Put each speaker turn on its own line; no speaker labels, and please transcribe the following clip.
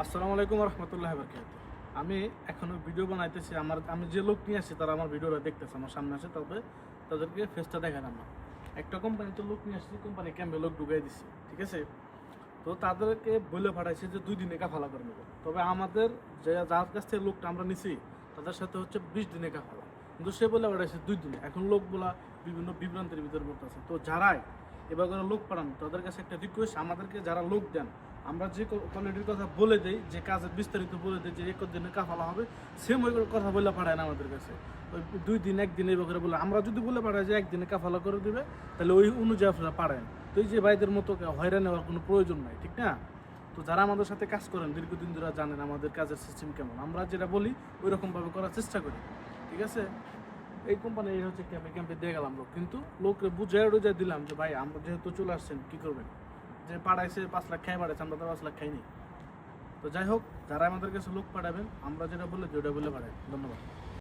আসসালামু আলাইকুম রহমতুল্লাহি বারাকাতুহু। আমি এখনো ভিডিও বানাইতেছি। আমি যে লোক নিয়ে আসছি তারা আমার ভিডিওটা দেখতেছে, আমার সামনে আসে, তবে তাদেরকে ফেসটা দেখালাম না। একটা কোম্পানিতে লোক নিয়ে আসছি, কোম্পানি ক্যাম্পে লোক ঢুকাই দিচ্ছি, ঠিক আছে। তো তাদেরকে বলে পাঠাইছে যে 2 দিনে কাফালা করে নেবে। তবে আমাদের যে যার কাছ থেকে লোকটা আমরা নিছি তাদের সাথে হচ্ছে 20 দিনে কাফালা, কিন্তু সে বলে পাঠাইছে 2 দিনে। এখন লোকগুলা বিভিন্ন বিভ্রান্তির ভিতরে পড়তেছে। তো যারাই এবার করে লোক পাঠান তাদের কাছে একটা রিকোয়েস্ট, আমাদেরকে যারা লোক দেন আমরা যে কোয়ালিটির কথা বলে দেই, যে কাজের বিস্তারিত বলে দিই যে 1 দিনে কাফালা হবে, সেম ওই কথা বলে পাঠায় না আমাদের কাছে। ওই 2 দিন 1 দিন এই করে বলে, আমরা যদি বলে পাঠাই যে 1 দিনে কাফালা করে দিবে, তাহলে ওই অনুযায়ী আপনারা পাঠায়। তো এই যে ভাইদের মতো হয়রান নেওয়ার কোনো প্রয়োজন নাই, ঠিক না? তো যারা আমাদের সাথে কাজ করেন দীর্ঘদিন ধরে জানেন আমাদের কাজের সিস্টেম কেমন, আমরা যেটা বলি ওই রকমভাবে করার চেষ্টা করি, ঠিক আছে। এই কোম্পানি এই হচ্ছে ক্যাম্পে ক্যাম্পে দিয়ে গেলাম লোক, কিন্তু লোককে বুঝাই দিলাম যে ভাই আমরা যেহেতু চলে আসছেন কী করবেন, যে পাঠাইছে 5 লাখ খাই পাঠাইছে, আমরা তো 5 লাখ খাইনি। তো যাই হোক, যারা আমাদের কাছে লোক পাঠাবেন আমরা যেটা বলে যে ওটা বলে পাঠাই। ধন্যবাদ।